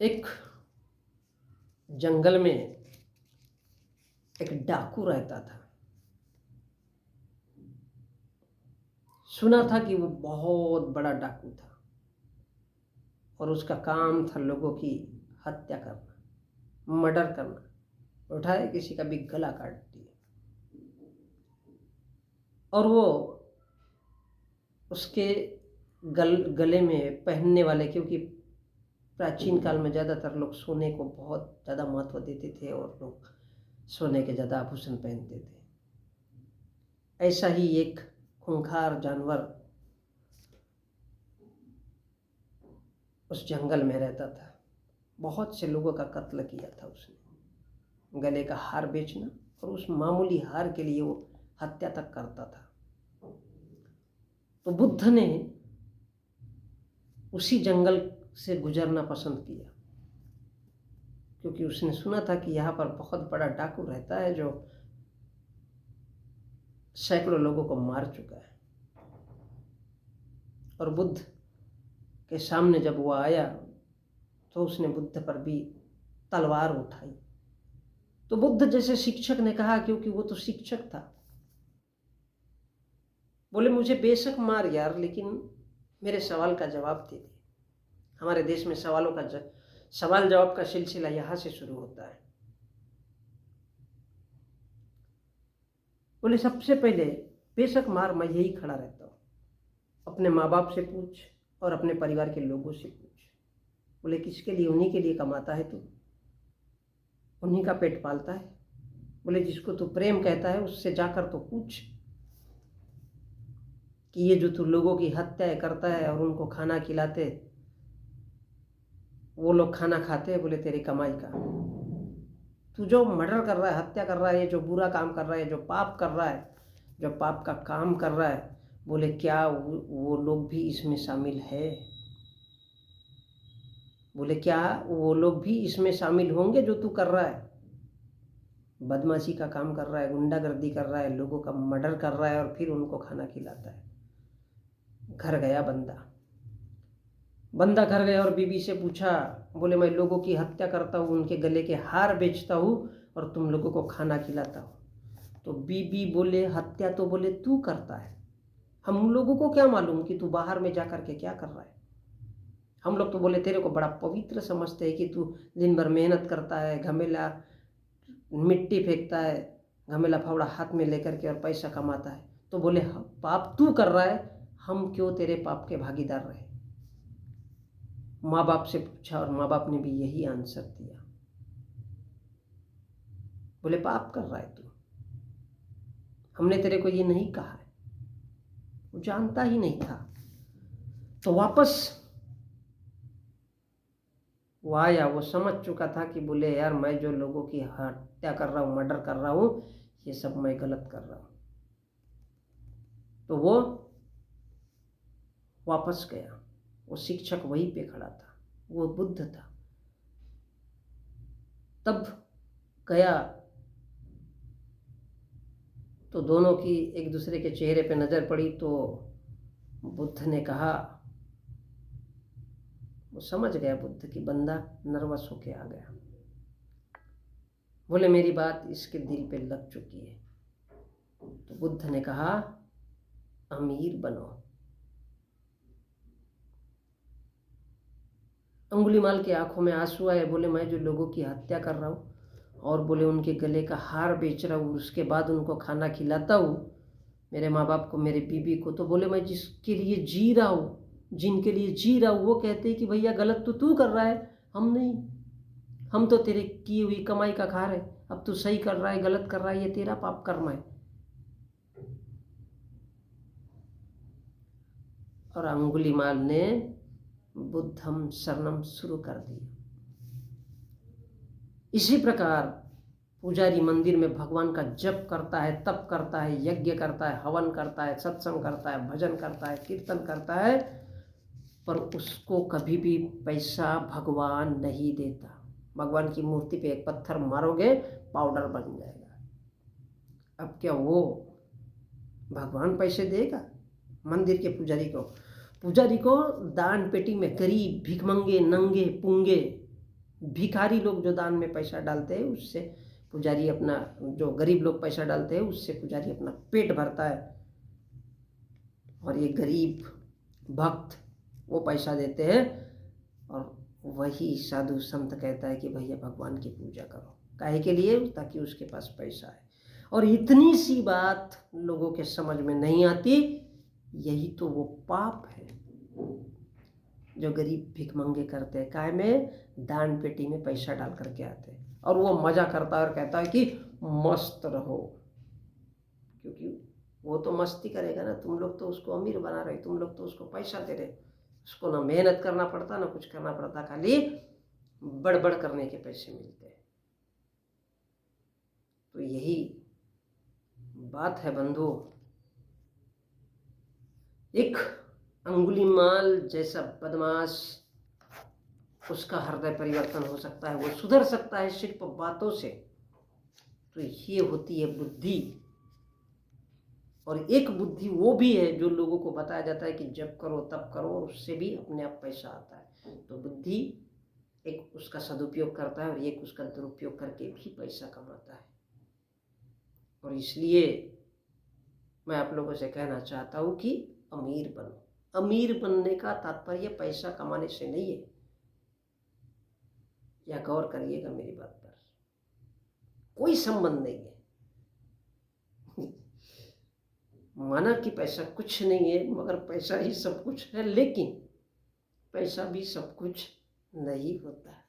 एक जंगल में एक डाकू रहता था। सुना था कि वो बहुत बड़ा डाकू था और उसका काम था लोगों की हत्या करना, मर्डर करना, उठाए किसी का भी गला काट दिए। और वो उसके गले में पहनने वाले, क्योंकि प्राचीन काल में ज़्यादातर लोग सोने को बहुत ज़्यादा महत्व देते थे और लोग सोने के ज़्यादा आभूषण पहनते थे, ऐसा ही एक खूंखार जानवर उस जंगल में रहता था। बहुत से लोगों का कत्ल किया था उसने, गले का हार बेचना, और उस मामूली हार के लिए वो हत्या तक करता था। तो बुद्ध ने उसी जंगल से गुजरना पसंद किया, क्योंकि उसने सुना था कि यहाँ पर बहुत बड़ा डाकू रहता है जो सैकड़ों लोगों को मार चुका है। और बुद्ध के सामने जब वो आया तो उसने बुद्ध पर भी तलवार उठाई। तो बुद्ध जैसे शिक्षक ने कहा, क्योंकि वो तो शिक्षक था, बोले मुझे बेशक मार यार, लेकिन मेरे सवाल का जवाब दे दे। हमारे देश में सवाल जवाब का सिलसिला यहाँ से शुरू होता है। बोले सबसे पहले बेशक मार, मैं यही खड़ा रहता हूँ, अपने माँ बाप से पूछ और अपने परिवार के लोगों से पूछ। बोले किसके लिए? उन्हीं के लिए कमाता है तू, उन्हीं का पेट पालता है। बोले जिसको तू प्रेम कहता है उससे जाकर तो पूछ कि ये जो तू लोगों की हत्याएं करता है और उनको खाना खिलाते, वो लोग खाना खाते हैं बोले तेरी कमाई का। तू जो मर्डर कर रहा है, हत्या कर रहा है, ये जो बुरा काम कर रहा है, जो पाप कर रहा है, जो पाप का काम कर रहा है, बोले क्या वो लोग भी इसमें शामिल है? बोले क्या वो लोग भी इसमें शामिल होंगे जो तू कर रहा है? बदमाशी का काम कर रहा है, गुंडागर्दी कर रहा है, लोगों का मर्डर कर रहा है और फिर उनको खाना खिलाता है। घर गया बंदा घर गया और बीबी से पूछा, बोले मैं लोगों की हत्या करता हूँ, उनके गले के हार बेचता हूँ और तुम लोगों को खाना खिलाता हूँ। तो बीबी बोले हत्या तो बोले तू करता है, हम लोगों को क्या मालूम कि तू बाहर में जा करके क्या कर रहा है। हम लोग तो बोले तेरे को बड़ा पवित्र समझते हैं कि तू दिन भर मेहनत करता है, घमेला मिट्टी फेंकता है, घमेला फावड़ा हाथ में लेकर के और पैसा कमाता है। तो बोले पाप तू कर रहा है, हम क्यों तेरे पाप के भागीदार रहे? माँ बाप से पूछा और माँ बाप ने भी यही आंसर दिया, बोले पाप कर रहा है तू, हमने तेरे को ये नहीं कहा है। वो जानता ही नहीं था। तो वापस वो आया, वो समझ चुका था कि बोले यार मैं जो लोगों की हत्या कर रहा हूँ, मर्डर कर रहा हूँ, ये सब मैं गलत कर रहा हूँ। तो वो वापस गया। वो शिक्षक वहीं पे खड़ा था, वो बुद्ध था। तब गया तो दोनों की एक दूसरे के चेहरे पे नज़र पड़ी। तो बुद्ध ने कहा, वो समझ गया बुद्ध की बंदा नर्वस होके आ गया। बोले मेरी बात इसके दिल पे लग चुकी है। तो बुद्ध ने कहा अमीर बनो। अंगुलीमाल की आंखों में आंसू आए। बोले मैं जो लोगों की हत्या कर रहा हूँ और बोले उनके गले का हार बेच रहा हूँ, उसके बाद उनको खाना खिलाता हूँ, मेरे माँ बाप को, मेरे बीबी को, तो बोले मैं जिसके लिए जी रहा हूँ, जिनके लिए जी रहा हूँ, वो कहते हैं कि भैया गलत तो तू कर रहा है, हम नहीं, हम तो तेरे की हुई कमाई का खा रहे, अब तू सही कर रहा है गलत कर रहा है, ये तेरा पाप कर्म है। और अंगुलीमाल ने बुद्धम शरणम शुरू कर दी। इसी प्रकार पुजारी मंदिर में भगवान का जप करता है, तप करता है, यज्ञ करता है, हवन करता है, सत्संग करता है, भजन करता है, कीर्तन करता है, पर उसको कभी भी पैसा भगवान नहीं देता। भगवान की मूर्ति पे एक पत्थर मारोगे पाउडर बन जाएगा। अब क्या वो भगवान पैसे देगा मंदिर के पुजारी को? पुजारी को दान पेटी में गरीब, भिखमंगे, नंगे पुंगे भिखारी लोग जो दान में पैसा डालते हैं उससे पुजारी अपना, जो गरीब लोग पैसा डालते हैं उससे पुजारी अपना पेट भरता है, और ये गरीब भक्त वो पैसा देते हैं, और वही साधु संत कहता है कि भैया भगवान की पूजा करो, काहे के लिए, ताकि उसके पास पैसा है। और इतनी सी बात लोगों के समझ में नहीं आती। यही तो वो पाप है जो गरीब भिखमंगे करते हैं, काहे में, दान पेटी में पैसा डाल करके आते हैं, और वो मजा करता है और कहता है कि मस्त रहो, क्योंकि वो तो मस्ती करेगा ना, तुम लोग तो उसको अमीर बना रहे, तुम लोग तो उसको पैसा दे रहे, उसको ना मेहनत करना पड़ता ना कुछ करना पड़ता, खाली बड़बड़ करने के पैसे मिलते हैं। तो यही बात है बंधु। एक अंगुलीमाल जैसा बदमाश, उसका हृदय परिवर्तन हो सकता है, वो सुधर सकता है सिर्फ बातों से। तो ये होती है बुद्धि। और एक बुद्धि वो भी है जो लोगों को बताया जाता है कि जब करो तब करो, और उससे भी अपने आप पैसा आता है। तो बुद्धि एक उसका सदुपयोग करता है और एक उसका दुरुपयोग करके भी पैसा कमाता है। और इसलिए मैं आप लोगों से कहना चाहता हूँ कि अमीर बनो। अमीर बनने का तात्पर्य पैसा कमाने से नहीं है, या गौर करिएगा मेरी बात पर, कोई संबंध नहीं है। माना कि पैसा कुछ नहीं है, मगर पैसा ही सब कुछ है, लेकिन पैसा भी सब कुछ नहीं होता है।